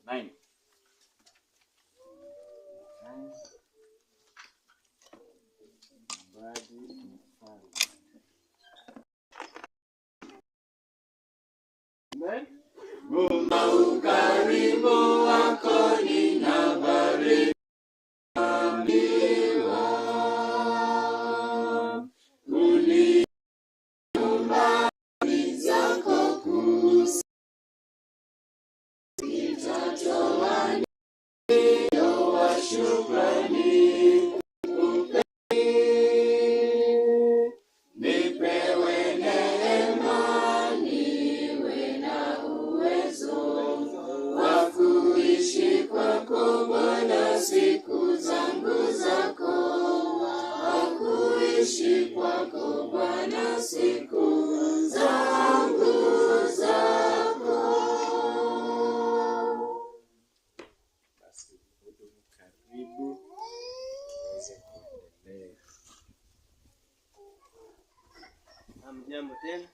9. Amen. Ukarimu wako ninabarikiwa. Uniumba zako kusi. Nitatoa neno wa shukrani. Nipewe neema, niwe na uwezo wa kuishi kwako Bwana siku zangu zako, wa kuishi kwako Bwana siku zangu zako. Basi hudumu karibu uweze kuendelea. Hamjambo tena.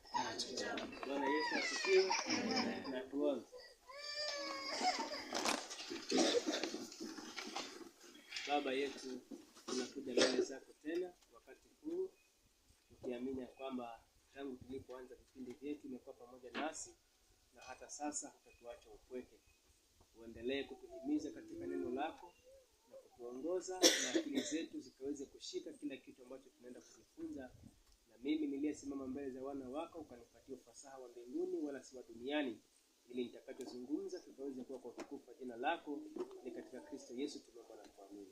Bwana Yesu asifiwe. Na tuombe. Baba yetu, tunakuja mbele zako tena wakati huu tukiamini kwamba tangu tulipoanza vipindi vyetu umekuwa pamoja nasi na hata sasa hutatuacha upweke. Uendelee kutuhimiza katika neno lako na kutuongoza na akili zetu zikaweze kushika kila kitu ambacho tunaenda kujifunza. Na mimi niliyesimama mbele za wana wako ukanipatia ufasaha wa mbinguni wala si wa duniani, ili nitakachozungumza kitaweze kuwa kwa utukufu wa jina lako. Ni katika Kristo Yesu tumeomba na kuamini.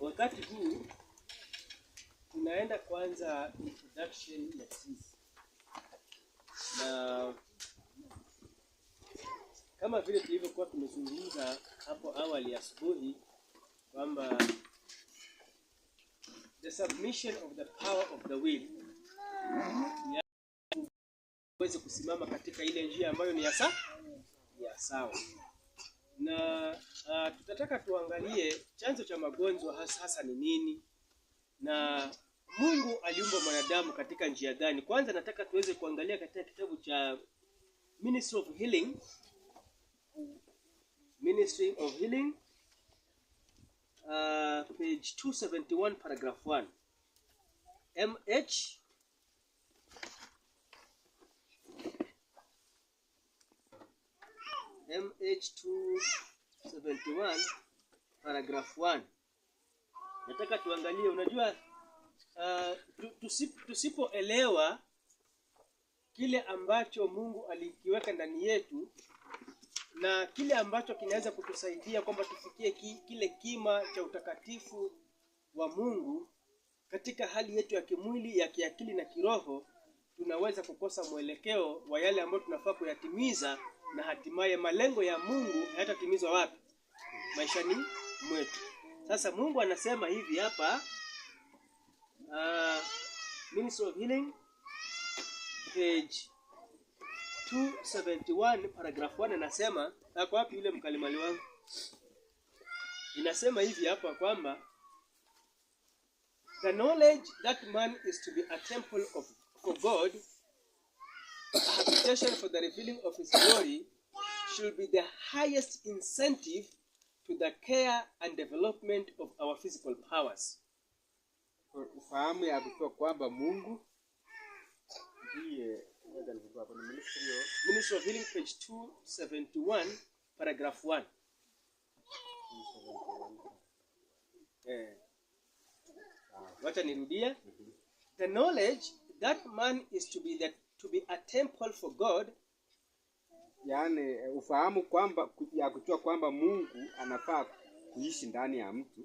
Wakati huu tunaenda kwanza introduction ya sisi. Na kama vile tulivyokuwa tumezungumza hapo awali asubuhi kwamba the submission of the power of the will uweze kusimama katika ile njia ambayo ni ya sawa. Na tutataka tuangalie chanzo cha magonjwa hasa ni nini na Mungu aliumba mwanadamu katika njia gani. Kwanza nataka tuweze kuangalia katika kitabu cha Ministry of Healing page 271 paragraph 1. MH271 paragraph 1. Nataka tuangalie, unajua tusipoelewa kile ambacho Mungu alikiweka ndani yetu na kile ambacho kinaweza kutusaidia kwamba tufikie kile kima cha utakatifu wa Mungu katika hali yetu ya kimwili, ya kiakili na kiroho, tunaweza kukosa mwelekeo wa yale ambayo tunafaa kuyatimiza, na hatimaye malengo ya Mungu hayatatimizwa wapi? Maishani mwetu. Sasa Mungu anasema hivi hapa, Ministry of Healing page 271 paragraph 1 anasema, hapo wapi yule mkalimali wangu? Inasema hivi hapa kwamba the knowledge that man is to be a temple for God, a habitation for the revealing of his glory, should be the highest incentive to the care and development of our physical powers. Ufahamu ya kutoa kwamba Mungu ndiye Ministry of Healing page 271 paragraph 1. Wacha nirudie. The knowledge that man is to be a temple for God, yani ufahamu kwamba ya kutoa kwamba Mungu anafaa kuishi ndani ya mtu,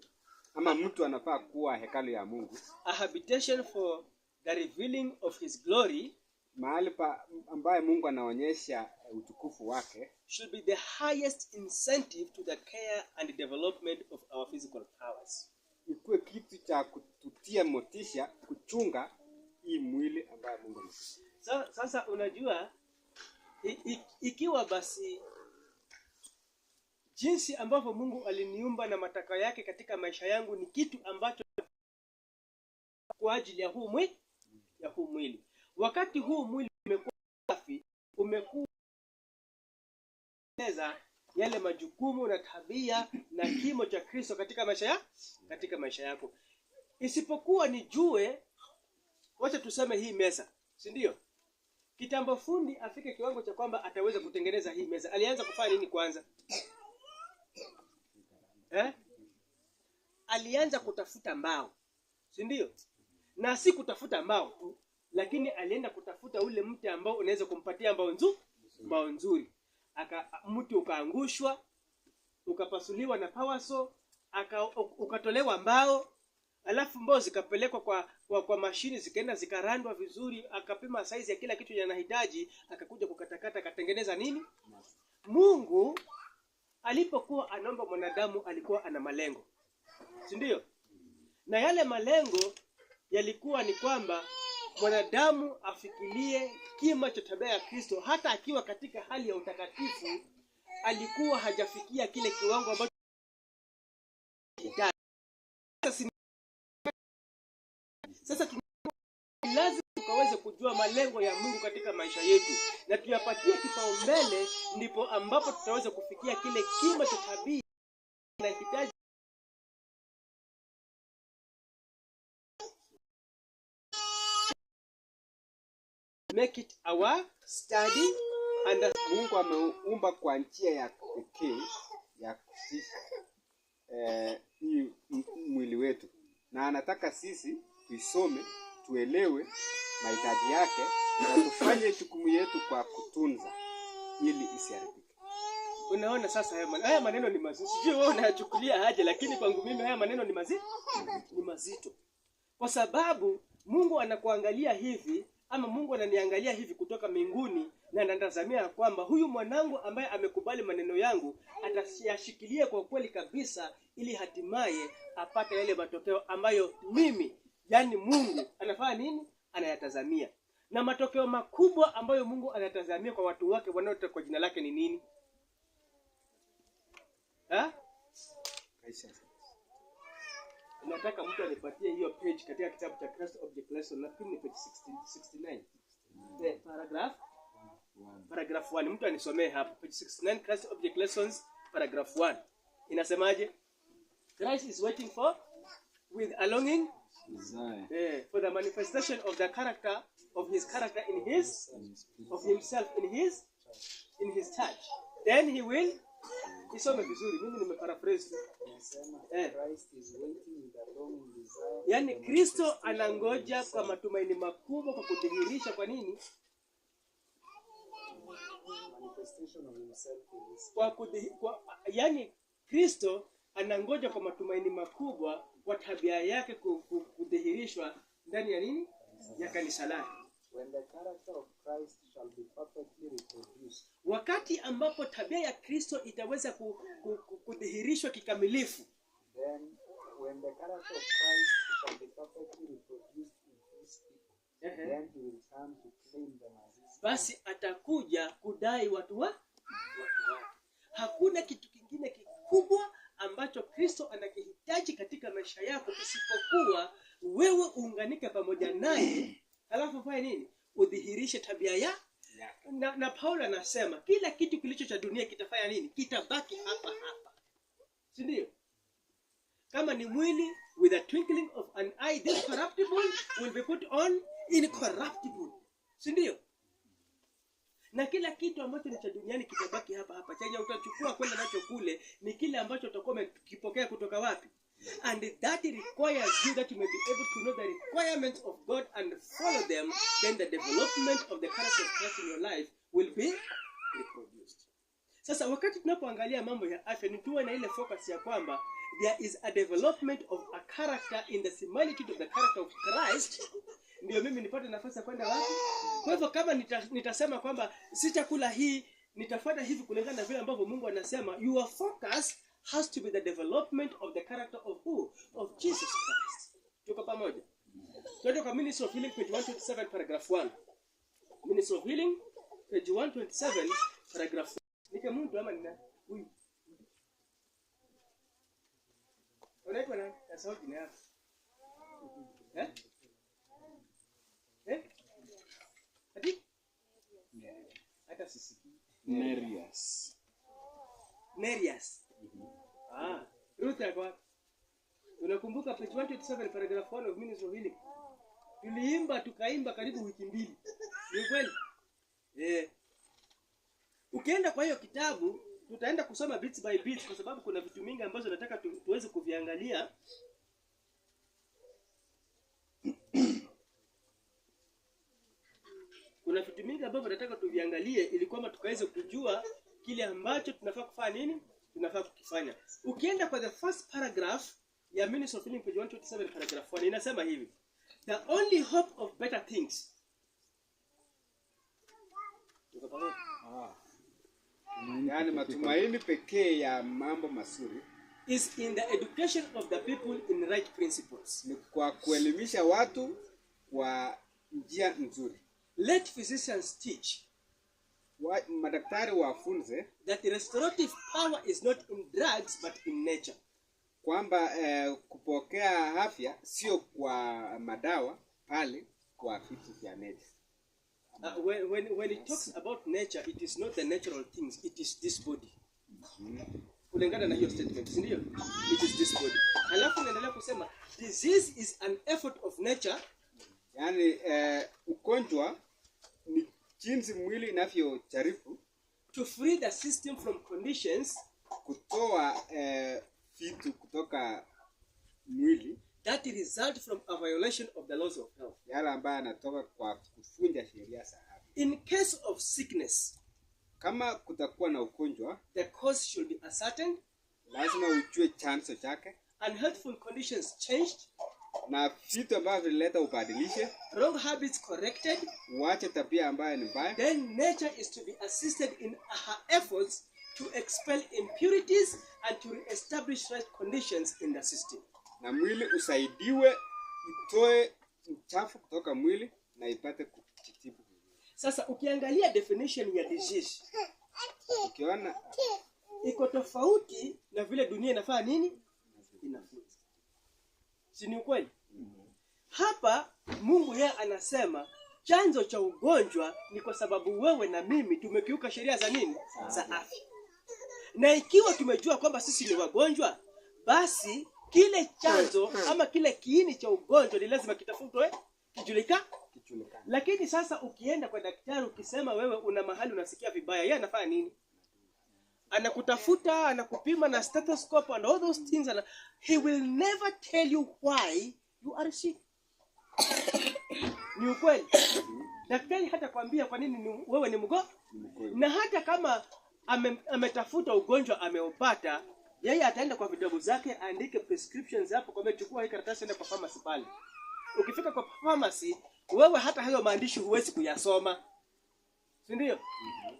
ama mtu anafaa kuwa hekalu ya Mungu, a habitation for the revealing of his glory, mahali ambaye Mungu anaonyesha utukufu wake, should be the highest incentive to the care and development of our physical powers. Ikuwe kitu cha kututia motisha kuchunga hii mwili ambaye Mungu anatupa. Sasa unajua ikiwa basi jinsi ambavyo Mungu aliniumba na matakwa yake katika maisha yangu ni kitu ambacho kwa ajili ya huu mwili, wakati huu mwili umekuwa safi, umekuwa yale majukumu na tabia na kimo cha Kristo katika maisha yako. Isipokuwa nijue, wacha tuseme hii meza, si ndio? Kitambo fundi afike kiwango cha kwamba ataweza kutengeneza hii meza. Alianza kufanya nini kwanza? Alianza kutafuta mbao, si ndio? Na si kutafuta mbao tu, lakini alienda kutafuta ule mti ambao unaweza kumpatia mbao nzuri. Mti ukaangushwa, ukapasuliwa na power saw, ukatolewa mbao, alafu mbao zikapelekwa kwa mashini, zikaenda zikarandwa vizuri, akapima size ya kila kitu yanahitaji, akakuja kukatakata, akatengeneza nini? Mungu alipokuwa anaomba mwanadamu alikuwa ana malengo, si ndio? Na yale malengo yalikuwa ni kwamba mwanadamu afikirie kima cha tabia ya Kristo. Hata akiwa katika hali ya utakatifu alikuwa hajafikia kile kiwango ambacho sasa lazima tukaweze kujua malengo ya Mungu katika maisha yetu na tuyapatie kipaumbele, ndipo ambapo tutaweza kufikia kile kima cha tabia na hitaji. Make it our study. And Mungu ameumba kwa njia ya pekee ya sisi hii mwili wetu, na anataka sisi tuisome, tuelewe mahitaji yake na tufanye jukumu yetu kwa kutunza ili isiharibike. Unaona sasa haya maneno ni mazito. Sijui wewe unayachukulia aje, lakini kwangu mimi haya maneno ni mazito. Kwa sababu Mungu anakuangalia hivi, ama Mungu ananiangalia hivi kutoka mbinguni, na anatazamia kwamba huyu mwanangu ambaye amekubali maneno yangu atayashikilia kwa kweli kabisa, ili hatimaye apate yale matokeo ambayo mimi, yani Mungu anafanya nini? Anayatazamia. Na matokeo makubwa ambayo Mungu anatazamia kwa watu wake wanaoitwa kwa jina lake ni nini? Nataka mtu anipatie hiyo page katika kitabu cha Christ Object Lesson, na page 69. Paragraph 1. Mtu anisomee hapo page 69, Christ Object Lessons, paragraph 1. Inasemaje? Christ is waiting for with a longing desire for the manifestation of the character of his character in his of himself in his church. Then he will isome vizuri, mimi nimeparaphrase. Christ is waiting with a longing desire. Yani Kristo anangoja kwa matumaini makubwa kwa kudhihirisha kwa nini? Manifestation of himself in his yani Kristo anangoja kwa matumaini makubwa kwa tabia yake kudhihirishwa ndani ya nini? Ya kanisa lake. When the character of Christ shall be perfectly reproduced. Wakati ambapo tabia ya Kristo itaweza kudhihirishwa kikamilifu. Then when the character of Christ shall be perfectly reproduced in his people, then he will come to claim them as his. Basi atakuja kudai watu wake. Hakuna kitu kingine kikubwa ambacho Kristo anakihitaji katika maisha yako isipokuwa wewe uunganike pamoja naye, alafu fanye nini? Udhihirishe tabia ya na Paulo anasema kila kitu kilicho cha dunia kitafanya nini? Kitabaki hapa. Si ndio? Kama ni mwili, with a twinkling of an eye, this corruptible will be put on incorruptible. Si ndio? Na kila kitu ambacho ni cha duniani kitabaki hapa. Chenye utachukua kwenda nacho kule ni kile ambacho utakuwa umekipokea kutoka wapi? And that requires you that you may be able to know the requirements of God and follow them. Then the development of the character of Christ in your life will be reproduced. Sasa wakati tunapoangalia mambo ya afya, ni tuwe na ile focus ya kwamba there is a development of a character in the similitude of the character of Christ. Ndio mimi nipate nafasi ya kwenda wapi? Kwa hivyo kama nitasema kwamba sitakula hii, nitafuata hivi kulingana na vile ambavyo Mungu anasema, your focus has to be the development of the character of who? Of Jesus Christ. Tuko pamoja? Twende kwa Ministry of Healing page 127 paragraph 1. Ministry of Healing page 127 paragraph 1. Nika mtu ama nina huyu. Unaitwa nani? Sasa jina yako. Ati? haraka sisikii. Nereus. Ruth yako. Unakumbuka page 127 paragraph 1 of Ministry of Healing? Tukaimba karibu wiki mbili. Ni kweli? Ukienda kwa hiyo kitabu, tutaenda kusoma bits by bits kwa sababu kuna vitu mingi ambazo nataka tuweze kuviangalia. Kuna vitu mingi ambavyo nataka tuviangalie ili kwamba tukaweze kujua kile ambacho tunafaa kufanya nini? Tunafaa kukifanya. Ukienda kwa the first paragraph ya Ministry of Healing page 127 paragraph 1 inasema hivi. The only hope of better things. Yaani matumaini pekee ya mambo mazuri is in the education of the people in right principles. Ni kwa kuelimisha watu kwa njia nzuri. Let physicians teach. Madaktari wafunze that the restorative power is not in drugs but in nature. Kwamba kupokea afya sio kwa madawa bali kwa vitu vya nature. When it talks about nature, it is not the natural things, it is this body. Kulingana na hiyo statement, ndio? It is this body. Halafu naendelea kusema disease is an effort of nature. Yaani ugonjwa ni jinsi mwili inavyojaribu to free the system from conditions, kutoa vitu kutoka mwili that result from a violation of the laws of health. Yale ambayo yanatoka kwa kuvunja sheria za afya. In case of sickness, kama kutakuwa na ugonjwa, the cause should be ascertained. Lazima ujue chanzo chake. Unhealthful conditions changed. Na vitu ambavyo vileta ubadilishe. Wrong habits corrected. Uache tabia ambayo ni mbaya. Then nature is to be assisted in her efforts to expel impurities and to establish right conditions in the system. Na mwili usaidiwe itoe uchafu kutoka mwili na ipate kujitibu. Sasa ukiangalia definition ya disease, ukiona iko tofauti na vile dunia inafanya nini? Inafunza. Si ni ukweli? Hapa Mungu yeye anasema chanzo cha ugonjwa ni kwa sababu wewe na mimi tumekiuka sheria za nini? Za afya. Na ikiwa tumejua kwamba sisi ni wagonjwa, basi kile chanzo ama kile kiini cha ugonjwa ni lazima kitafutwe, kijulikane. Lakini sasa ukienda kwa daktari ukisema wewe una mahali unasikia vibaya, yeye anafanya nini? Anakutafuta, anakupima na stethoscope and all those things, and he will never tell you why you are sick. Ni ukweli. Daktari hata kwambia kwa nini wewe ni mgonjwa. Na hata kama ametafuta ugonjwa ameupata, yeye ataenda kwa vitabu zake aandike prescriptions hapo, kwamba chukua hii karatasi enda kwa pharmacy pale. Ukifika kwa pharmacy, wewe hata hayo maandishi huwezi kuyasoma. Si ndio?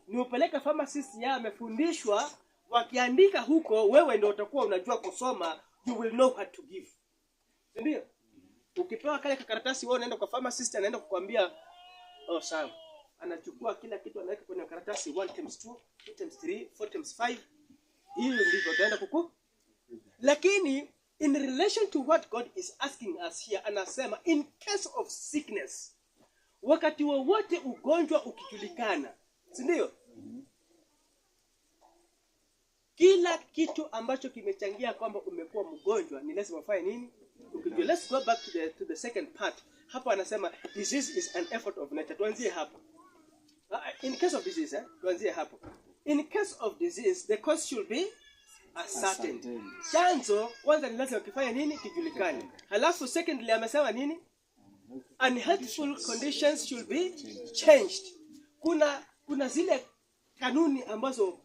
Ni upeleke pharmacist yeye amefundishwa, wakiandika huko wewe ndio utakuwa unajua kusoma, you will know what to give. Si ndio? Ukipewa kale karatasi wewe unaenda kwa pharmacist anaenda kukuambia sawa. Anachukua kila kitu anaweka kwenye karatasi 1 times 2, 2 times 3, 4 times 5. Hiyo ndivyo utaenda kuku. Lakini in relation to what God is asking us here, anasema in case of sickness, wakati wowote ugonjwa ukijulikana, si ndio? Kila kitu ambacho kimechangia kwamba umekuwa mgonjwa ni lazima ufanye nini? Ukijua. Let's go back to the second part. Hapa anasema disease is an effort of nature. Tuanzie hapo. In case of disease, tuanzie hapo. In case of disease, the cause should be ascertained. Chanzo kwanza ni lazima kifanye nini? Kijulikane. Halafu secondly amesema nini? Unhealthful conditions should be changed. Kuna zile kanuni ambazo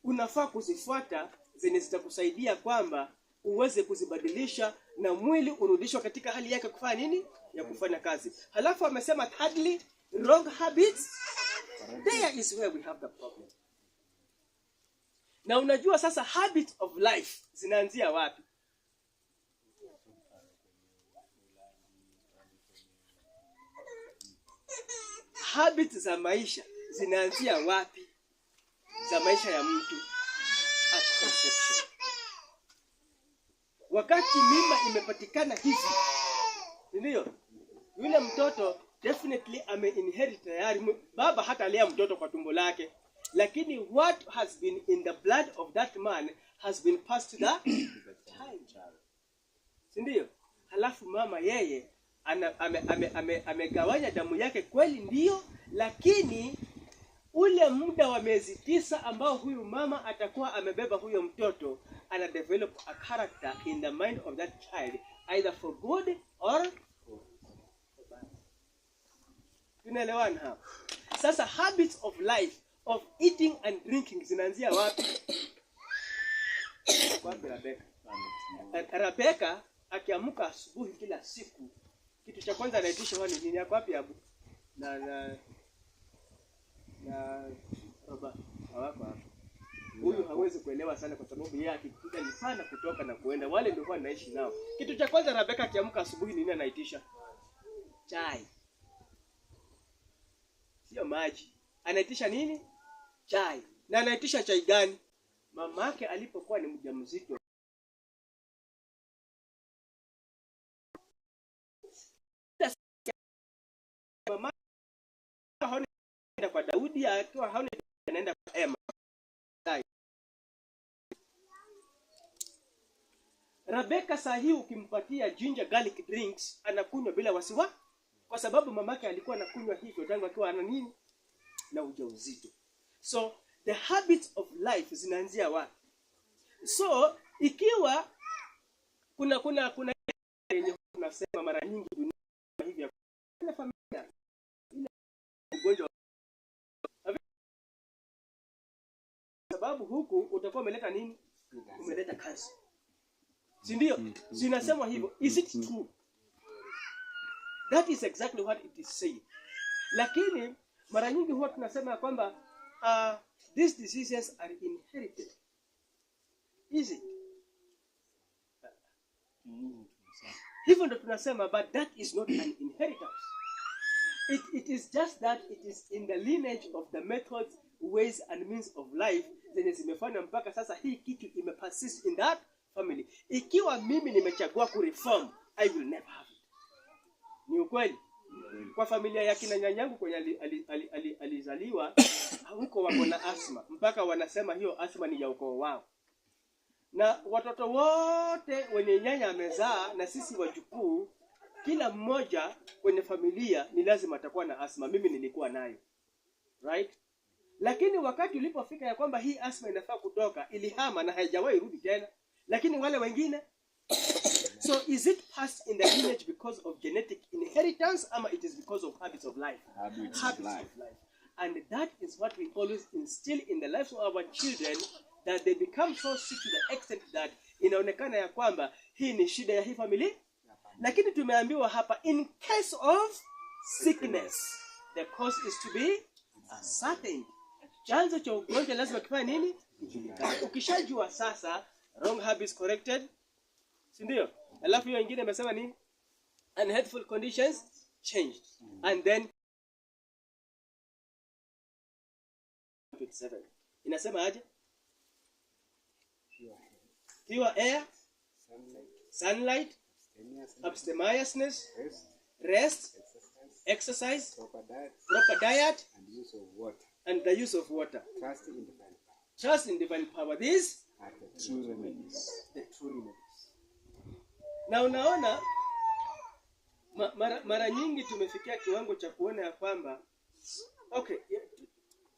unafaa kuzifuata zenye zitakusaidia kwamba uweze kuzibadilisha na mwili urudishwe katika hali yake kufanya nini? Ya kufanya kazi. Halafu amesema thirdly, wrong habits. There is where we have the problem. Na unajua sasa habits of life zinaanzia wapi? Habits za maisha zinaanzia wapi? Za maisha ya mtu at conception. Wakati mimba imepatikana hivi, ndio yule mtoto definitely ame-inherit tayari. Baba hata alea mtoto kwa tumbo lake, Lakini what has been in the blood of that man has been passed to the child. Sindio? Halafu mama yeye amegawanya damu yake kweli ndio, lakini ule muda wa miezi 9 ambao huyu mama atakuwa amebeba huyo mtoto, ana develop a character in the mind of that child, either for good or for bad. Tunaelewana hapa? Sasa habits of life of eating and drinking zinaanzia wapi? Kwa Rebecca. Rebecca akiamka asubuhi kila siku, kitu cha kwanza anaitisha wani nini yako wapi abu? Na roba hawako hapa. Huyu hawezi kuelewa sana kwa sababu yeye akikuja ni sana kutoka na kuenda. Wale ndio wanaishi nao. Kitu cha kwanza Rebecca akiamka asubuhi nini anaitisha? Chai. Sio maji. Anaitisha nini? Chai. Na anaitisha chai gani? Mamake alipokuwa ni mjamzito, mama haona kwa Daudi, akiwa haona anaenda kwa Emma. Rebecca sahi ukimpatia ginger garlic drinks anakunywa bila wasiwasi, kwa sababu mamake alikuwa anakunywa hivyo tangu akiwa ana nini? Na ujauzito. So the habits of life zinaanzia wapi? So ikiwa kuna yenye tunasema mara nyingi dunia hivi ya familia ile ugonjwa, sababu huku utakuwa umeleta nini? Umeleta kansa. Si ndio? Zinasema hivyo. Is it true? That is exactly what it is saying. Lakini mara nyingi huwa tunasema kwamba these diseases are inherited. Is it? Hivyo ndo tunasema, but that is not an inheritance. It is just that it is in the lineage of the methods, ways and means of life zenye zimefanya mpaka sasa hii kitu imepersist in that family. Ikiwa mimi nimechagua kureform, I will never have it. Ni ukweli? Kwa familia ya kina nyanyangu kwenye alizaliwa huko wako na asma, mpaka wanasema hiyo asma ni ya ukoo wao. Na watoto wote wenye nyanya amezaa na sisi wajukuu, kila mmoja kwenye familia ni lazima atakuwa na asma. Mimi nilikuwa nayo. Right? Lakini wakati ulipofika ya kwamba hii asma inafaa kutoka, ilihama na haijawahi rudi tena. Lakini wale wengine, so is it passed in the lineage because of genetic inheritance, or it is because of habits of life? Habits of life. And that is what we always instill in the lives of our children, that they become so sick to the extent that inaonekana ya kwamba hii ni shida ya hii familia. Lakini tumeambiwa hapa, in case of sickness, the cause is to be ascertained. Chanzo cha ugonjwa lazima kifanye nini? Ukishajua sasa, wrong habits corrected. Si ndio? Alafu hiyo nyingine imesema nini? Unhealthful conditions changed. And then 27. Inasema aje? Pure air, sunlight, abstemiousness, rest, exercise, proper diet, and the use of water. Trust in divine power. These are the true remedies. The true remedies. Na unaona mara nyingi tumefikia kiwango cha kuona ya kwamba okay,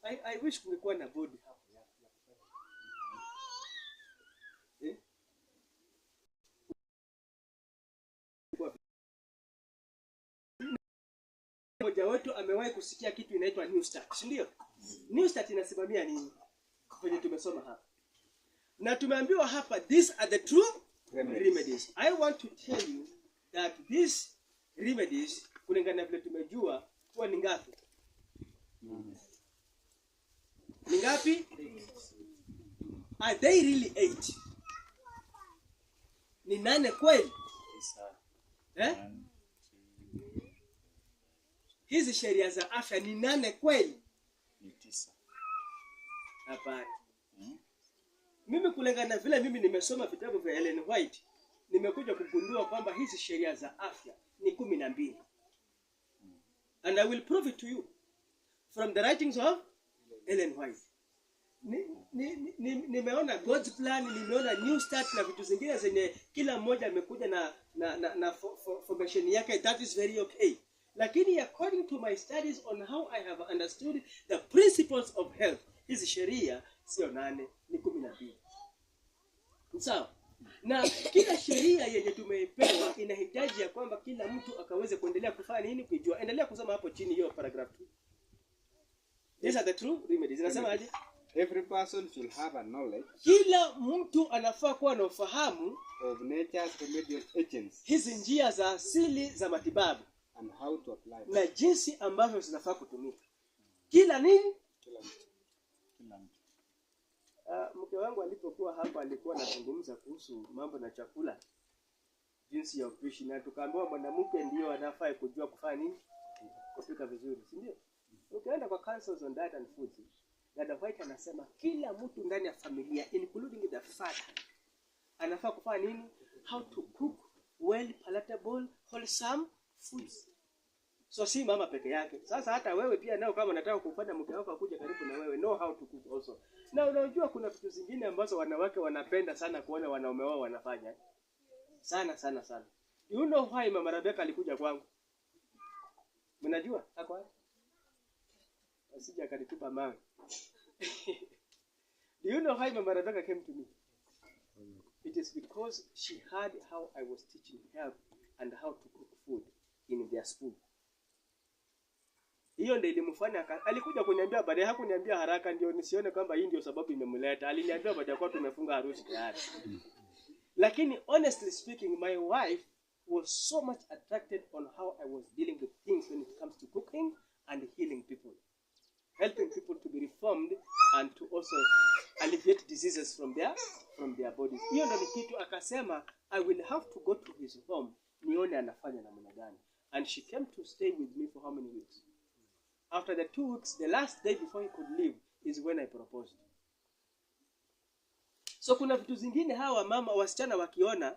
I wish kungekuwa na body hapo. Mmoja wetu amewahi kusikia kitu inaitwa New Start, si ndio? New Start inasimamia nini? Kwenye tumesoma hapa. Na tumeambiwa hapa, these are the true remedies. I want to tell you that these remedies, kulingana vile tumejua, huwa ni ngapi? Ni ngapi? Are they really 8? Ni 8 kweli? Hizi sheria za afya ni 8 kweli? Ni 9. Hapana. Mimi kulingana vile mimi nimesoma vitabu vya Ellen White, nimekuja kugundua kwamba hizi sheria za afya ni 12. And I will prove it to you from the writings of Ellen White. nimeona God's plan, nimeona new start na vitu zingine zenye kila mmoja amekuja na formation yake. That is very okay. Lakini according to my studies on how I have understood the principles of health, hizi sheria sio 8 ni 12. Sawa? Na kila sheria yenye tumepewa inahitaji ya kwamba kila mtu akaweze kuendelea kufanya nini, kujua. Endelea kusoma hapo chini hiyo paragraph 2. These are the true remedies. Inasema aje? Every person should have a knowledge. Kila mtu anafaa kuwa na ufahamu of nature's remedial agents. Hizi njia za asili za matibabu. And how to apply them. Na jinsi ambavyo zinafaa kutumika. Kila nini? Kila mtu. Mke wangu alipokuwa hapa alikuwa anazungumza kuhusu mambo na chakula, jinsi ya upishi, na tukaambiwa mwanamke ndio anafaa kujua kufanya nini, kupika vizuri, si ndio? Ukienda kwa Councils on Diet and Food, Dada White anasema kila mtu ndani ya familia, including the father, anafaa kufanya nini? How to cook well palatable wholesome foods. So si mama peke yake. Sasa hata wewe pia nao kama unataka kufanya mke wako akuje karibu na wewe, know how to cook also. Na unajua kuna vitu zingine ambazo wanawake wanapenda sana kuona wanaume wao wanafanya. Sana. You know why Mama Rebecca alikuja kwangu? Mnajua? Hako wapi? Asije akanitupa mawe. Do you know why Mama Rebecca came to me? It is because she heard how I was teaching her and how to cook food in their school. Hiyo ndio ilimfanya alikuja kuniambia, baadaye hakuniambia haraka ndio nisione kwamba hii ndio sababu imemleta. Aliniambia baada ya kwa tumefunga harusi tayari. Lakini honestly speaking, my wife was so much attracted on how I was dealing with things when it comes to cooking and healing people. Helping people to be reformed and to also alleviate diseases from their bodies. Hiyo ndio kitu akasema I will have to go to his home nione anafanya namna gani. And she came to stay with me for how many weeks? After the 2 weeks, the last day before he could leave is when I proposed. So kuna vitu zingine hawa mama wasichana wakiona,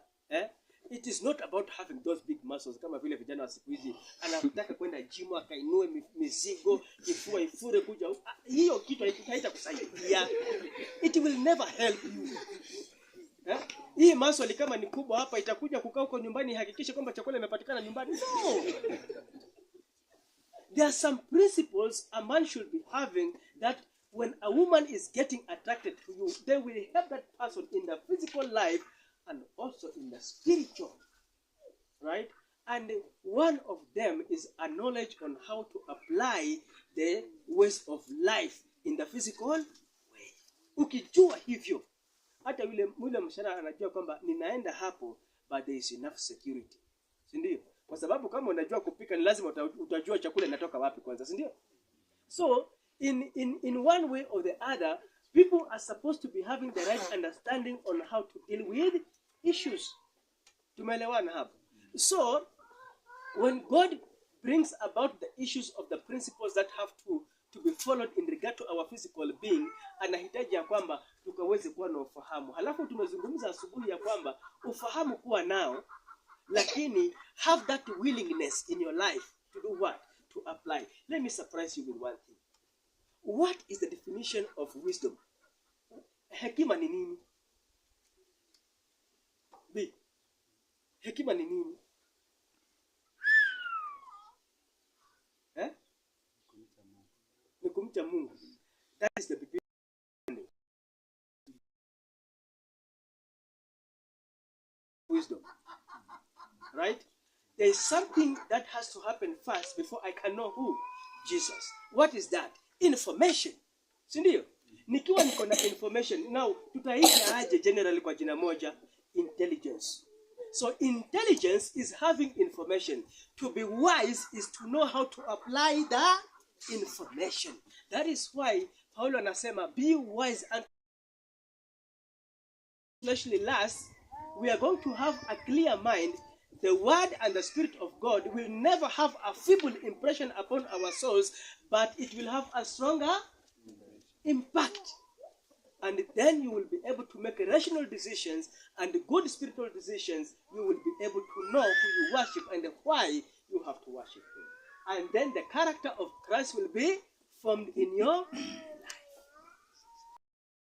it is not about having those big muscles kama vile vijana wa siku hizi anataka kwenda gym akainue mizigo, kifua ifure kuja. Hiyo kitu haitakusaidia. It will never help you. Hii muscle kama ni kubwa hapa itakuja kukaa huko nyumbani, hakikisha kwamba chakula imepatikana nyumbani. No. There are some principles a man should be having that when a woman is getting attracted to you, they will help that person in the physical life and also in the spiritual. Right? And one of them is a knowledge on how to apply the ways of life in the physical way. Ukijua hivyo, hata yule mshana anajua kwamba ninaenda hapo, but there is enough security. Si ndio? Kwa sababu kama unajua kupika ni lazima utajua chakula inatoka wapi kwanza, si ndio? So in one way or the other, people are supposed to be having the right understanding on how to deal with issues. Tumeelewana hapo? So when God brings about the issues of the principles that have to be followed in regard to our physical being, anahitaji ya kwamba tukaweze kuwa na ufahamu. Halafu tumezungumza asubuhi ya kwamba ufahamu kuwa nao, lakini have that willingness in your life to do what? To apply. Let me surprise you with one thing. What is the definition of wisdom? Hekima ni nini? B. Hekima ni nini? Ni kumcha Mungu. That is the beginning. Wisdom. Right? There is something that has to happen first before I can know who? Jesus. What is that? Information. Sindio? Nikiwa niko na information. Now, tutaita aje generally kwa jina moja? Intelligence. So intelligence is having information. To be wise is to know how to apply the information. That is why Paulo anasema, be wise and fleshly lust. We are going to have a clear mind. The word and the spirit of God will never have a feeble impression upon our souls, but it will have a stronger impact. And then you will be able to make rational decisions and good spiritual decisions. You will be able to know who you worship and why you have to worship him. And then the character of Christ will be formed in your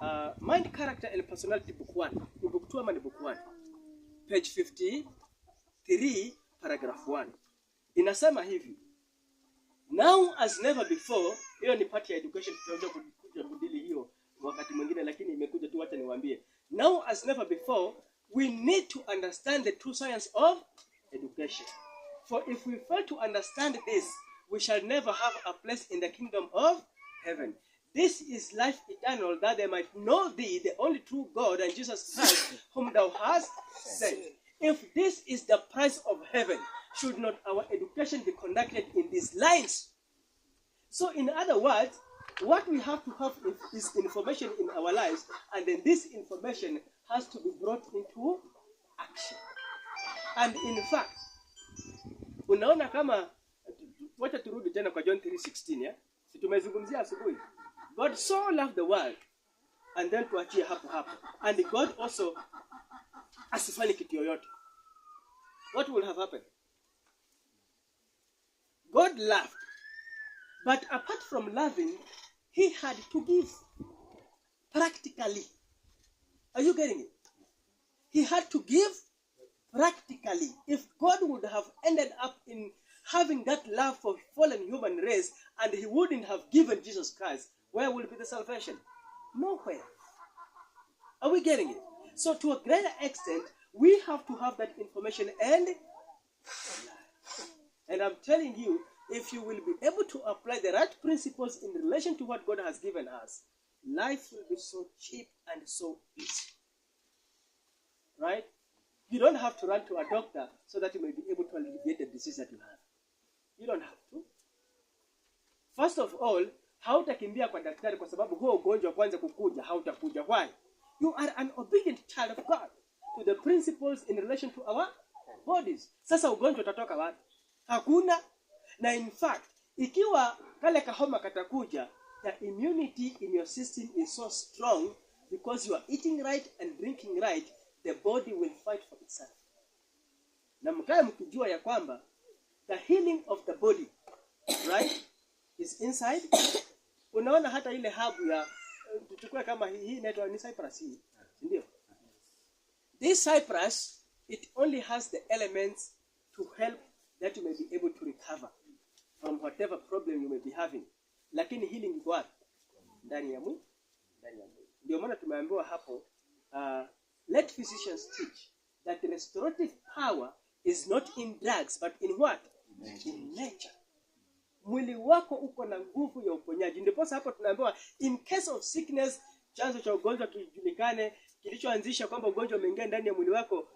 Mind, Character and Personality Book 1. Ni book 2 ama ni book 1? Page 53, paragraph 1. Inasema hivi. Now as never before, hiyo ni part ya education, tutaweza kuja kudili hiyo wakati mwingine, lakini imekuja tu, wacha niwaambie. Now as never before, we need to understand the true science of education. For if we fail to understand this, we shall never have a place in the kingdom of heaven. This is life eternal, that they might know thee, the only true God, and Jesus Christ, whom thou hast sent. If this is the price of heaven, should not our education be conducted in these lines? So in other words, what we have to have is information in our lives, and then this information has to be brought into action. And in fact, unaona kama, wacha turudi tena kwa John 3:16, ya? Si tumezungumzia asubuhi. God so loved the world, and then tuachie hapo. And God also asifanye kitu yoyote. What will have happened? God loved, but apart from loving, he had to give practically. Are you getting it? He had to give practically. If God would have ended up in having that love for fallen human race, and he wouldn't have given Jesus Christ, where will be the salvation? Nowhere. Are we getting it? So to a greater extent, we have to have that information and I'm telling you, if you will be able to apply the right principles in relation to what God has given us, life will be so cheap and so easy. Right? You don't have to run to a doctor so that you may be able to alleviate the disease that you have. You don't have to. First of all, hautakimbia kwa daktari kwa sababu huo ugonjwa kwanza kukuja, hautakuja. Why? You are an obedient child of God to the principles in relation to our bodies. Sasa ugonjwa utatoka wapi? Hakuna. Na in fact, ikiwa kale kahoma katakuja, the immunity in your system is so strong because you are eating right and drinking right, the body will fight for itself. Na mkae mkijua ya kwamba the healing of the body, right, is inside. Unaona hata ile habu ya tuchukue kama hii inaitwa ni cypress hii, ndio? This cypress, it only has the elements to help that you may be able to recover from whatever problem you may be having. Lakini healing iko wapi? Ndani ya mwili. Ndio maana tumeambiwa hapo, let physicians teach that the restorative power is not in drugs but in what? In nature. Mwili wako uko na nguvu ya uponyaji. Ndipo hapo tunaambiwa in case of sickness, chanzo cha ugonjwa kijulikane, kilichoanzisha kwamba ugonjwa umeingia ndani ya mwili wako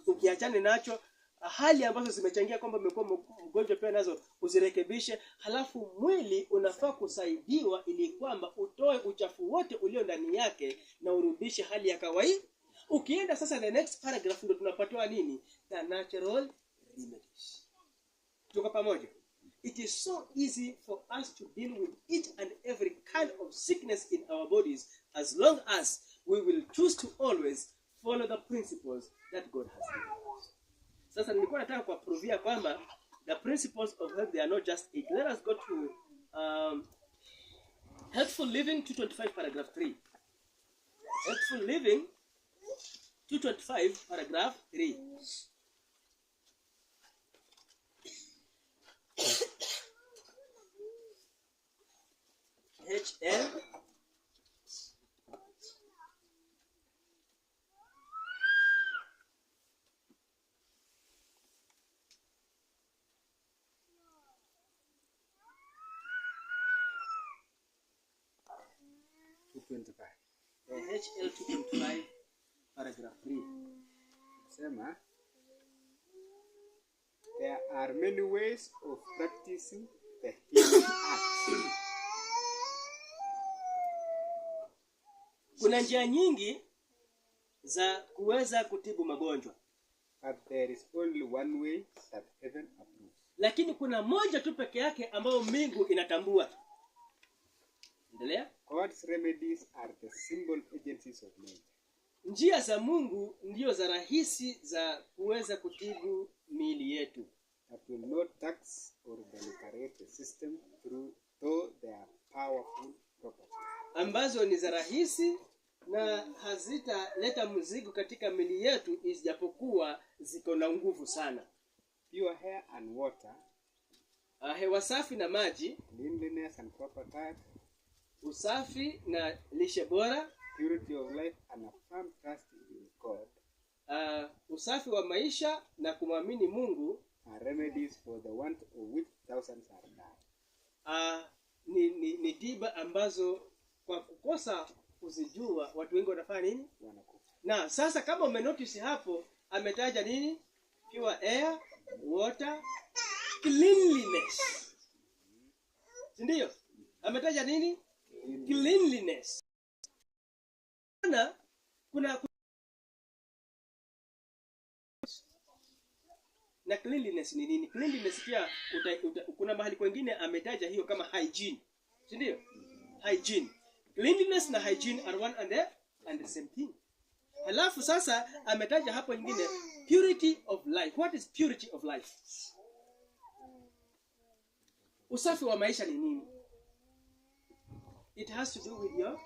ukiachane nacho, hali ambazo zimechangia kwamba umekuwa mgonjwa pia nazo uzirekebishe, halafu mwili unafaa kusaidiwa ili kwamba utoe uchafu wote ulio ndani yake na urudishe hali ya kawaida. Ukienda sasa the next paragraph ndio tunapatiwa nini? The natural remedies. Tuko pamoja? It is so easy for us to deal with each and every kind of sickness in our bodies as long as we will choose to always follow the principles that God has given us. Sasa nilikuwa nataka kuwaprovia kwamba the principles of health, they are not just it. Let us go to Healthful Living 225 paragraph 3. Healthful Living 225 paragraph 3. HL 225. HL 225 paragraph 3. Sema, there are many ways of practicing the healing act. Kuna njia nyingi za kuweza kutibu magonjwa. But there is only one way that heaven approves. Lakini kuna moja tu peke yake ambayo mbingu inatambua. Endelea. God's remedies are the simple agencies of nature. Njia za Mungu ndio za rahisi za kuweza kutibu miili yetu. That will not tax or manipulate the system though they are powerful properties. ambazo ni za rahisi na hazitaleta mzigo katika mili yetu, isijapokuwa ziko na nguvu sana. Pure air and water, Hewa safi na maji, cleanliness and proper diet, usafi na lishe bora, purity of life and a firm trust in God usafi wa maisha na kumwamini Mungu are remedies for the want of which thousands are dying. ni tiba ambazo kwa kukosa kuzijua watu wengi wanafanya nini? Wanakufa. Na sasa kama umenotice hapo, ametaja nini? Pure air, water, cleanliness. Ndio? Ametaja nini? Cleanliness. Kuna na cleanliness ni nini? Cleanliness pia kuna mahali kwingine ametaja hiyo kama hygiene. Ndio? Hygiene. Cleanliness na hygiene are one and the same thing. Halafu sasa ametaja hapo nyingine purity of life. What is purity of life? Usafi wa maisha ni nini? It has to do with your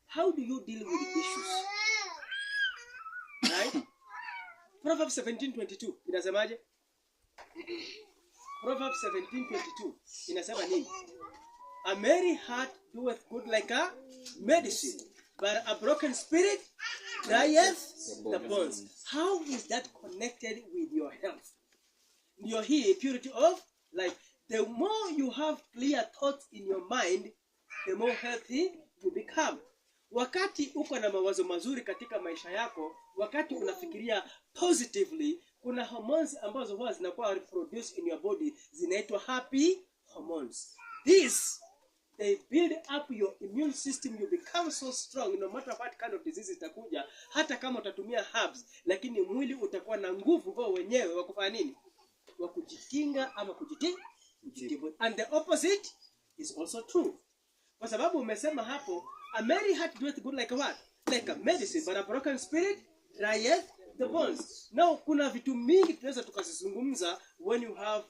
how do you deal with issues? Right? Proverbs 17:22 inasemaje? Proverbs 17:22 inasema nini? A merry heart doeth good like a medicine, but a broken spirit drieth the bones. How is that connected with your health? You're here, purity of life. The more you have clear thoughts in your mind, the more healthy you become. Wakati uko na mawazo mazuri katika maisha yako, wakati unafikiria positively, kuna hormones ambazo huwa zinakuwa reproduced in your body, zinaitwa happy hormones. They build up your immune system. You become so strong no matter what kind of disease itakuja. Hata kama utatumia herbs, lakini mwili utakuwa na nguvu kwa wenyewe wa kufanya nini? Wa kujikinga ama kujitibu. And the opposite is also true. Kwa sababu umesema hapo, a merry heart doeth good like a what? Like a medicine, but a broken spirit drieth the bones. Now kuna vitu mingi tunaweza tukazizungumza when you have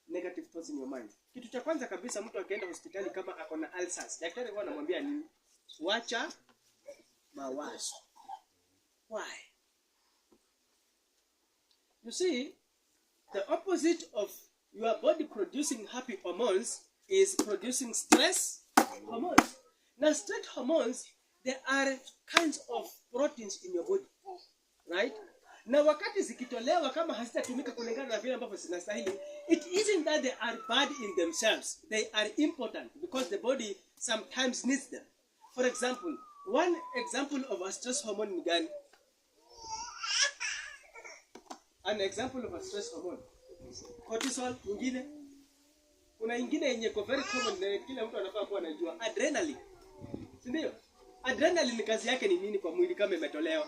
negative thoughts in your mind. Kitu cha kwanza kabisa, mtu akienda hospitali kama ako na ulcers, daktari huwa anamwambia nini? Wacha mawazo. Why? You see, the opposite of your body producing happy hormones is producing stress hormones. Now, stress hormones, there are kinds of proteins in your body, right? Na wakati zikitolewa kama hazitatumika kulingana na vile ambavyo zinastahili, it isn't that they are bad in themselves. They are important because the body sometimes needs them. For example, one example of a stress hormone ni gani? An example of a stress hormone. Cortisol, nyingine. Kuna nyingine yenye iko very common na kila mtu anafaa kuwa anajua. Adrenaline. Si ndio? Adrenaline kazi yake ni nini kwa mwili kama imetolewa?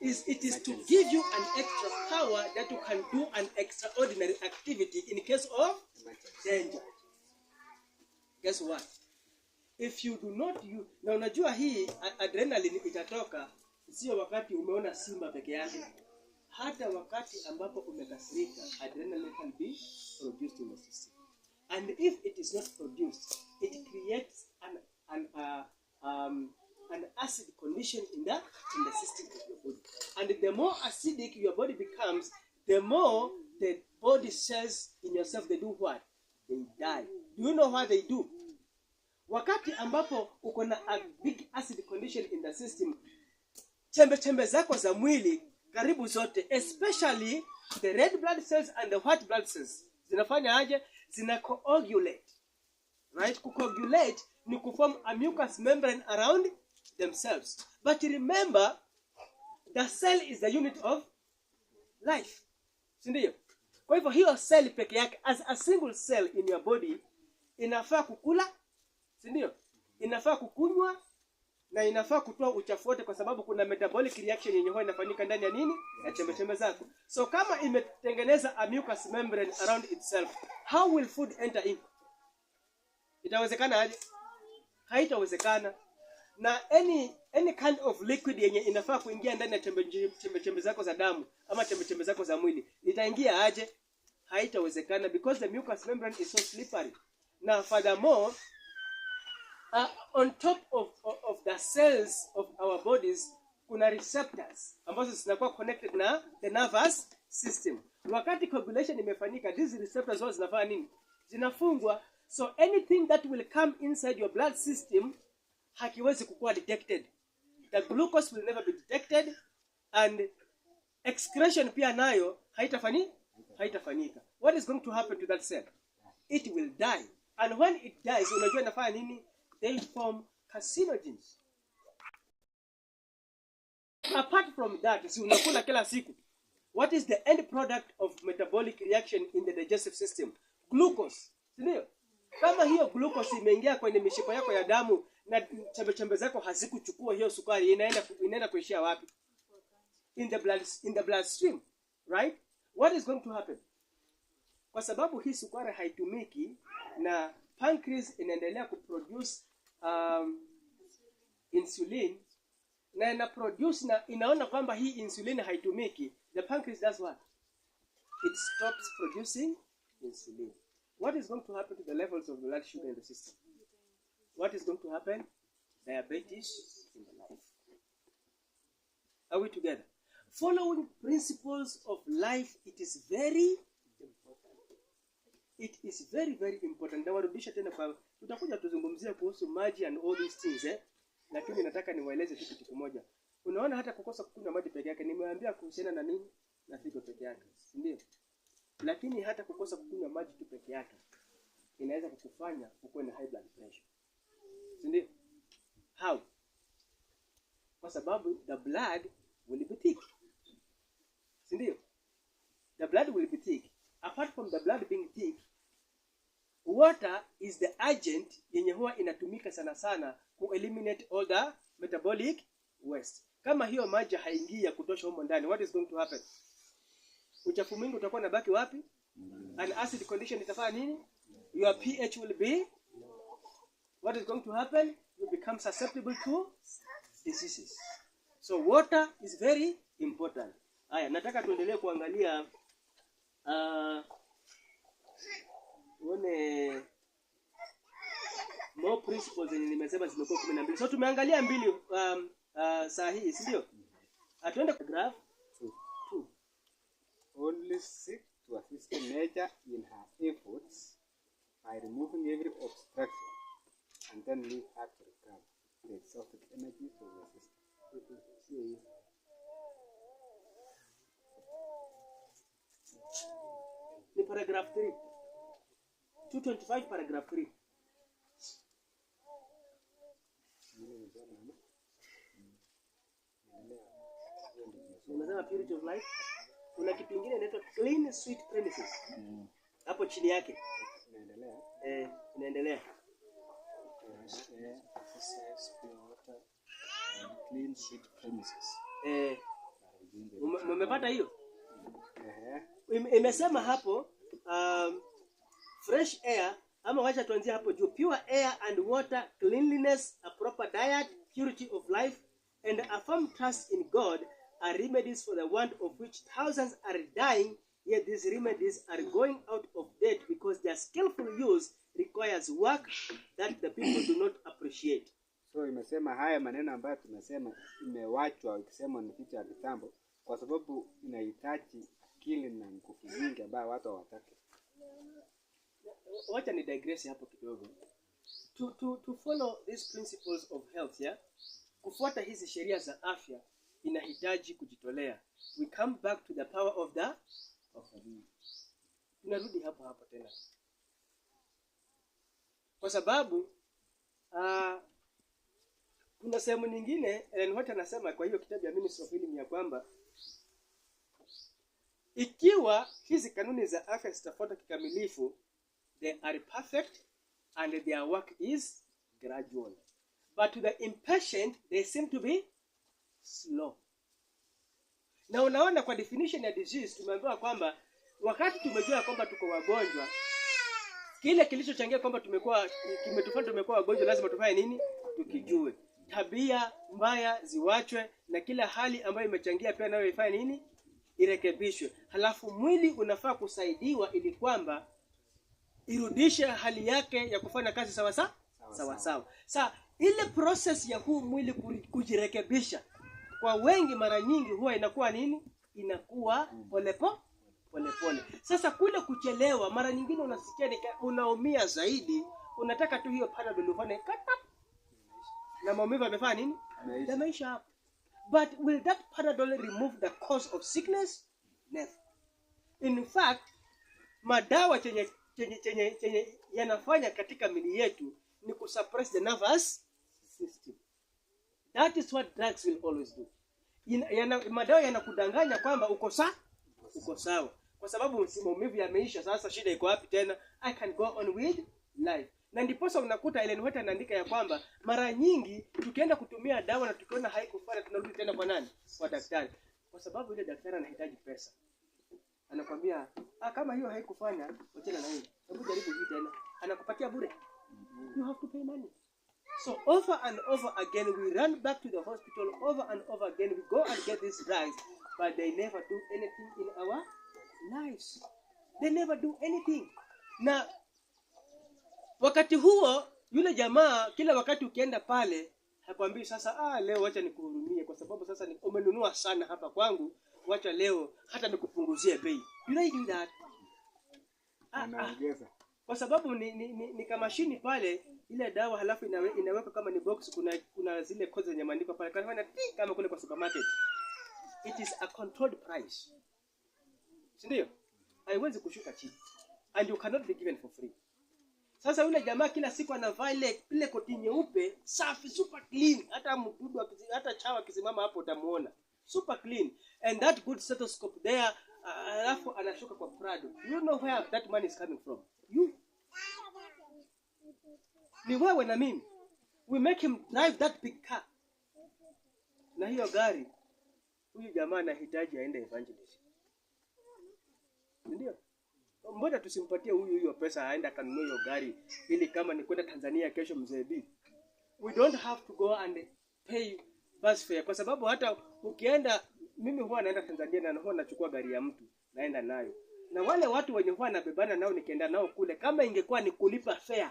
It is to give you an extra power that you can do an extraordinary activity in case of danger. Guess what? If you do not use, na unajua hii adrenaline itatoka sio wakati umeona simba peke yake. Hata wakati ambapo umekasirika, adrenaline can be produced in the system. And if it is not produced, it creates an acid condition in the system of your body. And the more acidic your body becomes, the more the body cells in yourself, they do what? They die. Do you know what they do? Wakati ambapo uko na a big acid condition in the system, chembe zako za mwili karibu zote, especially the red blood cells and the white blood cells, zinafanya aje? Zina coagulate. Right? Coagulate ni kuform a mucous membrane around themselves. But remember, the cell is the unit of life. Sindio? Kwa hivyo hiyo cell peke yake, as a single cell in your body, inafaa kukula, sindio? Inafaa kukunywa, na inafaa kutoa uchafu wote, kwa sababu kuna metabolic reaction yenye huwa inafanyika ndani ya nini? Ya chembe zako. So kama imetengeneza a mucous membrane around itself, how will food enter in? Itawezekana aje? Haitawezekana. Na any kind of liquid yenye inafaa kuingia ndani ya chembe zako za damu ama chembe zako za mwili, itaingia aje? Haitawezekana, because the mucous membrane is so slippery. Na furthermore, On top of the cells of our bodies kuna receptors ambazo zinakuwa connected na the nervous system. Wakati coagulation imefanyika, these receptors wao zinafanya nini? Zinafungwa. So anything that will come inside your blood system hakiwezi kukuwa detected. The glucose will never be detected, and excretion pia nayo haitafanyika. What is going to happen to that cell? It will die. And when it dies, unajua inafanya nini? They form carcinogens. Apart from that, si unakula kila siku. What is the end product of metabolic reaction in the digestive system? Glucose. Sindio? Kama hiyo glucose imeingia kwenye mishipa yako ya damu na chembe zako hazikuchukua hiyo sukari, inaenda kuishia wapi? In the bloodstream, right? What is going to happen? Kwa sababu hii sukari haitumiki na pancreas inaendelea kuproduce insulin, na ina produce na inaona kwamba hii insulin haitumiki, the pancreas does what? It stops producing insulin. What is going to happen to the levels of blood sugar in the system? What is going to happen? Diabetes in the life. Are we together? Following principles of life, it is very important. It is very, very important. Na warudisha tena kwa tutakuja tuzungumzia kuhusu maji and all these things, lakini nataka niwaeleze kitu kimoja. Unaona hata kukosa kukunywa maji peke yake, nimewaambia kuhusiana na nini? Na figo peke yake. Ndio. Lakini hata kukosa kukunywa maji tu peke yake inaweza kukufanya ukuwe na high blood pressure. Ndio. How? Kwa sababu the blood will be thick. Ndio. The blood will be thick. Apart from the blood being thick, water is the agent yenye huwa inatumika sana sana ku eliminate all the metabolic waste. Kama hiyo maji haingii ya kutosha humo ndani, what is going to happen? Uchafu mwingi utakuwa unabaki wapi? An acid condition itafanya nini? Your pH will be, what is going to happen? You become susceptible to diseases. So water is very important. Haya, nataka tuendelee kuangalia more principles zenye nimesema zimekuwa 12. So tumeangalia mbili saa hii, si ndio? Atuende kwa graph 2. Only seek to assist nature in her efforts by removing every obstruction, and then leave her to recover the exhausted energy from the system. Ni paragraph 3. 225 paragraph 3. Unasema purity of life. Kuna kitu kingine inaitwa clean sweet premises. Hapo chini yake. Inaendelea. Clean sweet premises. Umepata hiyo? Imesema hapo fresh air, ama wacha tuanzie hapo juu. Pure air and water, cleanliness, a proper diet, purity of life, and a firm trust in God are remedies for the want of which thousands are dying, yet these remedies are going out of date because their skillful use requires work that the people do not appreciate. So imesema haya maneno ambayo tumesema imewachwa ikisema ni kitu ya kitambo kwa sababu inahitaji akili na nguvu nyingi ambayo watu hawataki. Wacha ni digress hapo kidogo. To follow these principles of health, kufuata hizi sheria za afya inahitaji kujitolea. We come back to the power of the will. Tunarudi hapo tena. Kwa sababu kuna sehemu nyingine Ellen White anasema kwa hiyo kitabu ya Ministry of Healing ya kwamba ikiwa hizi kanuni za afya zitafuata kikamilifu, they are perfect and their work is gradual. But to the impatient, they seem to be slow. Na unaona kwa definition ya disease tumeambiwa kwamba wakati tumejua kwamba tuko wagonjwa, kile kilichochangia kwamba kimetufanya tumekuwa wagonjwa lazima tufanye nini? Tukijue. Tabia mbaya ziwachwe na kila hali ambayo imechangia pia nayo ifanye nini? Irekebishwe. Halafu mwili unafaa kusaidiwa ili kwamba irudishe hali yake ya kufanya kazi sawa sawa sawa. Sasa ile process ya huu mwili kujirekebisha kwa wengi mara nyingi huwa inakuwa nini? Inakuwa pole pole. Sasa kule kuchelewa mara nyingine unasikia unaumia zaidi, unataka tu hiyo panadol ufanye kata na maumivu yamefanya nini? Yameisha hapo. But will that panadol remove the cause of sickness? Never. In fact, madawa chenye yanafanya katika miili yetu ni kusuppress the nervous system. That is what drugs will always do. Madawa yanakudanganya kwamba uko sawa. Kwa sababu maumivu yameisha, sasa shida iko wapi tena? I can go on with life. Na ndiposa unakuta Ellen White anaandika ya kwamba mara nyingi tukienda kutumia dawa na tukiona haikufanya tunarudi tena kwa nani? Kwa daktari. Kwa sababu ile daktari anahitaji pesa. Anakuambia, kama hiyo haikufanya, achana na hiyo. Hebu jaribu hii tena. Anakupatia bure. You have to pay money. So over and over again we run back to the hospital, over and over again we go and get these drugs, but they never do anything in our lives. They never do anything. Na wakati huo yule jamaa kila wakati ukienda pale hakwambii sasa leo acha nikuhurumie kwa sababu sasa umenunua sana hapa kwangu, wacha leo hata nikupunguzie bei. You know do that. Kwa sababu ni kama mashini pale ile dawa halafu inaweka kama ni box, kuna zile codes zenye maandiko pale kama kule kwa supermarket. It is a controlled price. Ndio? Haiwezi kushuka chini. And you cannot be given for free. Sasa yule jamaa kila siku anavaa ile koti nyeupe, safi, super clean. Hata mdudu hata chawa kisimama hapo utamuona. Super clean. And that good stethoscope there, alafu anashuka kwa Prado. You know where that money is coming from? You. Ni wewe na mimi. We make him drive that big car. Na hiyo gari, huyu jamaa anahitaji aende evangelist. Ndio? Mbona tusimpatie huyu pesa aende akanunue hiyo gari ili kama ni kwenda Tanzania kesho mzee B. We don't have to go and pay bus fare kwa sababu hata ukienda, mimi huwa naenda Tanzania na huwa nachukua gari ya mtu naenda nayo. Na wale watu wenye huwa nabebana nao nikienda nao kule, kama ingekuwa ni kulipa fare,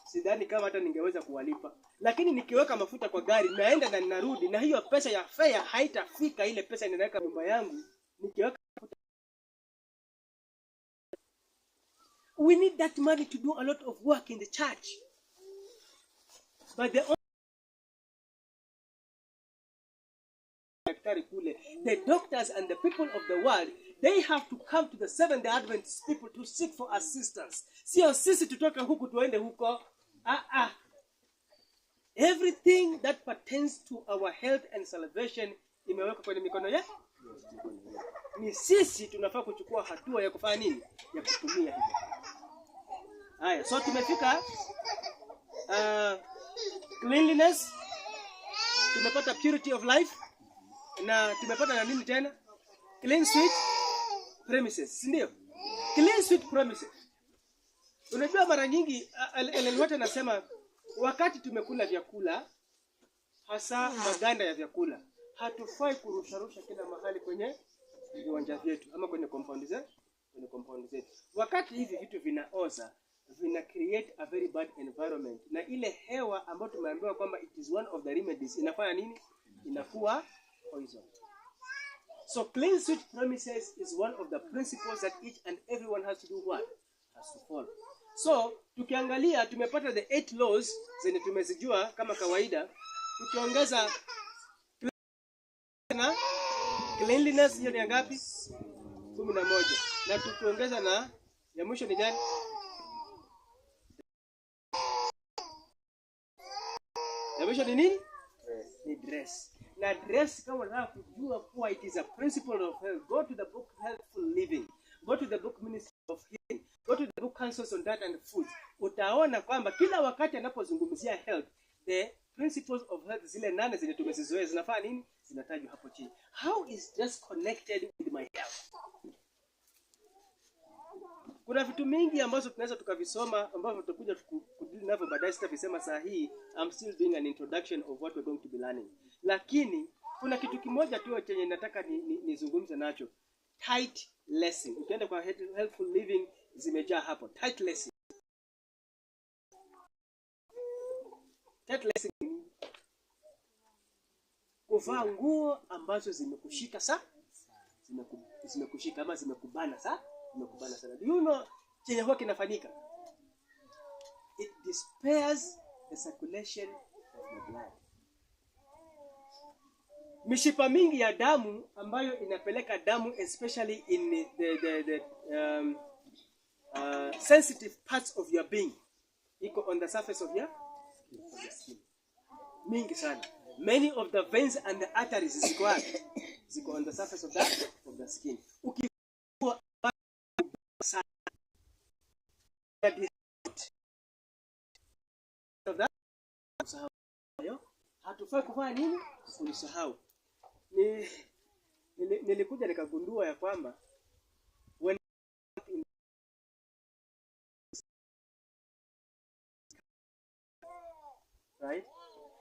sidhani kama hata ningeweza kuwalipa. Lakini nikiweka mafuta kwa gari naenda na ninarudi, na hiyo pesa ya fare haitafika ile pesa ninaweka nyumba yangu nikiweka mafuta. We need that money to do a lot of work in the church. But the doctors and the people of the world, they have to come to the Seventh-day Adventist people to seek for assistance. Sio sisi tutoke huku tuende huko. Everything that pertains to our health and salvation imewekwa kwenye mikono ya ni sisi tunafaa kuchukua hatua ya kufanya nini? Ya kutumia hiyo. Haya, so tumefika cleanliness, tumepata purity of life, na tumepata na nini tena? Clean sweet premises, ndio? Clean sweet premises. Unajua mara nyingi Ellen White anasema wakati tumekula vyakula, hasa maganda ya vyakula, hatufai kurusharusha kila mahali kwenye viwanja vyetu ama kwenye compound zetu. Wakati hivi vitu vinaoza, vina create a very bad environment, na ile hewa ambayo tumeambiwa kwamba it is one of the remedies inafanya nini? Inakuwa poison. So clean sweet premises is one of the principles that each and everyone has to do what? Has to follow. So tukiangalia tumepata the 8 laws zenye tumezijua kama kawaida. Tukiongeza na cleanliness, hiyo ni ngapi? 11. Na tukiongeza na ya mwisho ni gani? Ya mwisho ni nini? Ni dress. Na dress, kama unataka kujua kuwa it is a principle of health, go to the book Healthful Living, go to the book Ministry of Healing, go to the book Counsels on Diet and Food. Utaona kwamba kila wakati anapozungumzia health, the principles of health zile 8 zenye tumezizoea zinafanya nini? Zinatajwa hapo chini. How is dress connected with my health? Kuna vitu mingi ambazo tunaweza tukavisoma ambavyo tutakuja kudili navyo baadaye, sitavisema saa hii. I'm still doing an introduction of what we're going to be learning. Lakini kuna kitu kimoja tu chenye nataka nizungumze nacho. Tight lesson. Ukienda kwa Healthful Living zimejaa hapo. Tight lesson. Shirtless kuvaa nguo ambazo zimekushika zimekushika ama zimekubana sana. Do you know chenye huwa kinafanyika? It dispersed the circulation of the blood. Mishipa mingi ya damu ambayo inapeleka damu especially in the sensitive parts of your being iko on the surface of your skin. Mingi sana. Many of the veins and the arteries ziko on the surface of the skin. Ukikuwa sana hatufai kufanya nini? Kulisahau. Nilikuja nikagundua ya kwamba when right?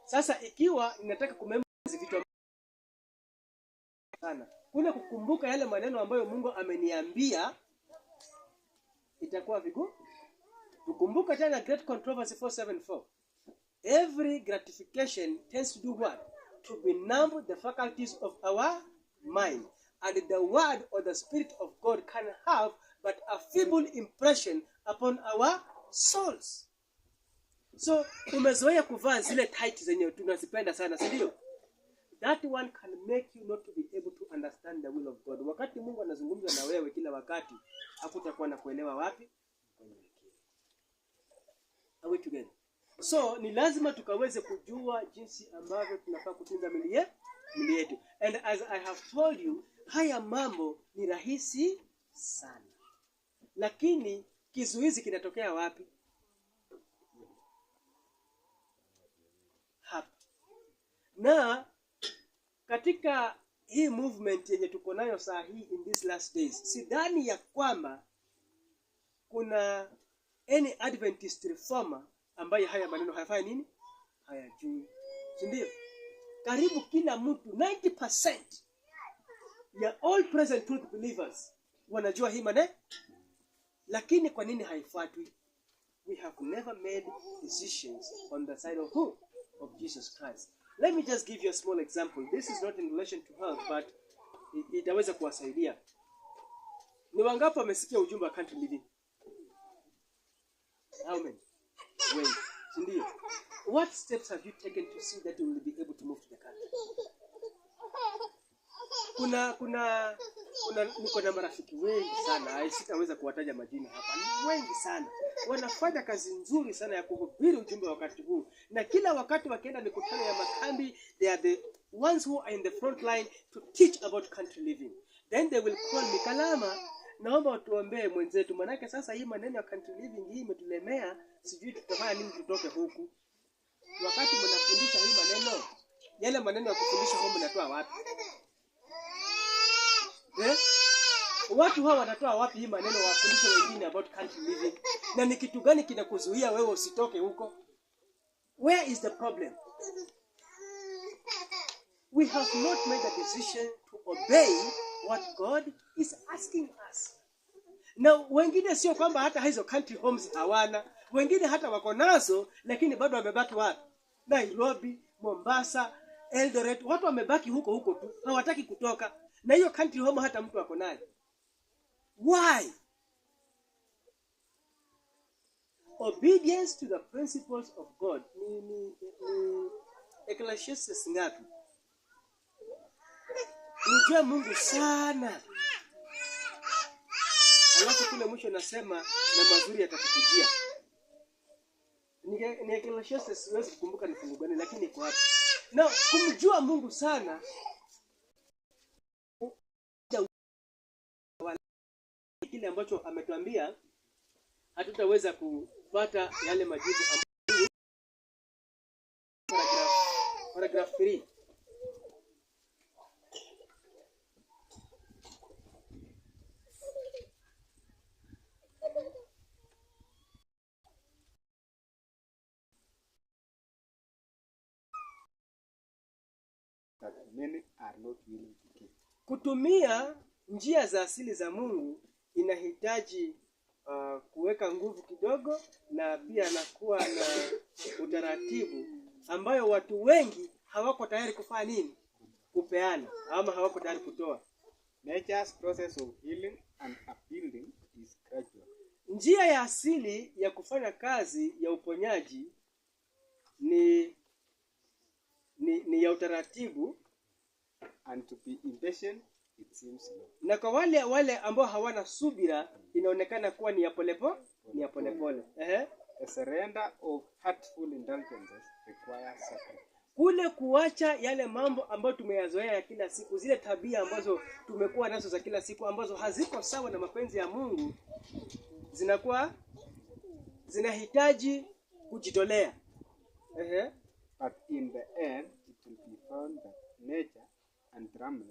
Sasa ikiwa ninataka kumemorize vitu sana, kule kukumbuka yale maneno ambayo Mungu ameniambia itakuwa vigumu. Tukumbuka tena Great Controversy 474. Every gratification tends to do what? To benumb the faculties of our mind. And the word or the Spirit of God can have but a feeble impression upon our souls. So, umezoea kuvaa zile tight zenye tunazipenda sana, si ndio? That one can make you not to be able to understand the will of God. Wakati Mungu anazungumza na wewe kila wakati, hakutakuwa na kuelewa wapi? Are we together? So, ni lazima tukaweze kujua jinsi ambavyo tunafaa kutunza mili yetu. And as I have told you, haya mambo ni rahisi sana. Lakini kizuizi kinatokea wapi? Hapa. Na katika hii movement yenye tuko nayo saa hii in these last days, sidhani ya kwamba kuna any Adventist reformer ambaye haya maneno hayafanyi nini? Hayajui. Si ndio? Karibu kila mtu 90% ya all present truth believers wanajua hii maneno. Lakini kwa nini haifuatwi? We have never made decisions on the side of who? Of Jesus Christ. Let me just give you a small example. This is not in relation to health, but itaweza kuwasaidia. Ni wangapi wamesikia ujumbe wa country living? How many? Wait, sindio? What steps have you taken to see that you will be able to move to the country? Niko na marafiki wengi sana, sitaweza kuwataja majina hapa. Ni wengi sana. Wanafanya kazi nzuri sana ya kuhubiri ujumbe wakati huu. Na kila wakati wakienda mikutano ya makambi, they are the ones who are in the front line to teach about country living. Then they will call me, Kalama, naomba utuombee mwenzetu. Manake sasa hii maneno ya country living hii imetulemea, sijui tutafanya nini tutoke huku. Wakati mnafundisha hii maneno, yale maneno ya kufundisha huko mnatoa wapi? Watu hawa wanatoa wapi hii maneno wafundishe wengine about country living? Na ni kitu gani kinakuzuia wewe usitoke huko? Where is the problem? We have not made a decision to obey what God is asking us. Na wengine sio kwamba hata hizo country homes hawana. Wengine hata wako nazo, lakini bado wamebaki wapi? Nairobi, Mombasa, Eldoret. Watu wamebaki huko tu. Hawataki kutoka. Na hiyo country home hata mtu wako nayo. Why? Obedience to the principles of God. Ni Ecclesiastes ngapi? Mjue Mungu sana. Alafu kule mwisho nasema na mazuri yatakujia. Ni Ecclesiastes, siwezi kukumbuka ni fungu gani, lakini iko hapo. Na kumjua Mungu sana kile ambacho ametuambia, hatutaweza kupata yale majibu ambayo paragraph 3. That many are not willing to keep. Kutumia njia za asili za Mungu inahitaji kuweka nguvu kidogo, na pia na kuwa na utaratibu ambayo watu wengi hawako tayari kufanya nini? Kupeana, ama hawako tayari kutoa. Nature's process of healing and upbuilding is gradual. Njia ya asili ya kufanya kazi ya uponyaji ni ya utaratibu, And to be impatient, it seems slow. na kwa wale ambao hawana subira inaonekana kuwa ni ya polepole. The surrender of hurtful indulgences requires sacrifice. Kule kuacha yale mambo ambayo tumeyazoea ya kila siku, zile tabia ambazo tumekuwa nazo za kila siku ambazo haziko sawa na mapenzi ya Mungu, zinahitaji kujitolea. But in the end, it will be found that nature and drama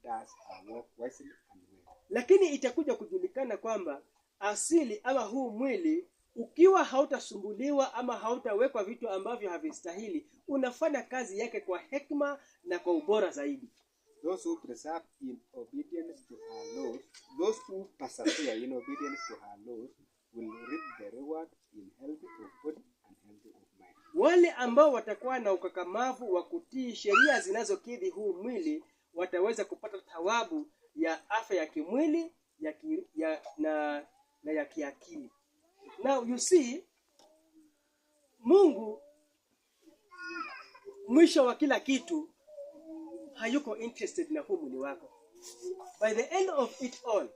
does her work wisely and well. Lakini itakuja kujulikana kwamba asili ama huu mwili, ukiwa hautasumbuliwa ama hautawekwa vitu ambavyo havistahili, unafanya kazi yake kwa hekima na kwa ubora zaidi. Those who persevere in obedience to her laws will reap the reward in health of body and health of mind. Wale ambao watakuwa na ukakamavu wa kutii sheria zinazokidhi huu mwili wataweza kupata thawabu ya afya ya kimwili na ya kiakili. Now you see, Mungu mwisho wa kila kitu hayuko interested na huu mwili wako. By the end of it all,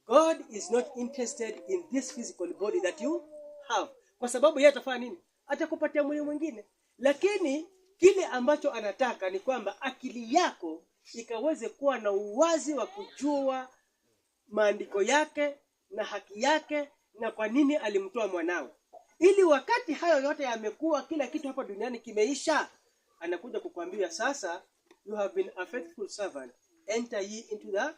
God is not interested in this physical body that you have. Kwa sababu yeye atafanya nini? Atakupatia mwili mwingine. Lakini kile ambacho anataka ni kwamba akili yako ikaweze kuwa na uwazi wa kujua maandiko yake na haki yake na kwa nini alimtoa mwanawe. Ili wakati hayo yote yamekuwa, kila kitu hapa duniani kimeisha, anakuja kukuambia sasa, you have been a faithful servant, enter ye into the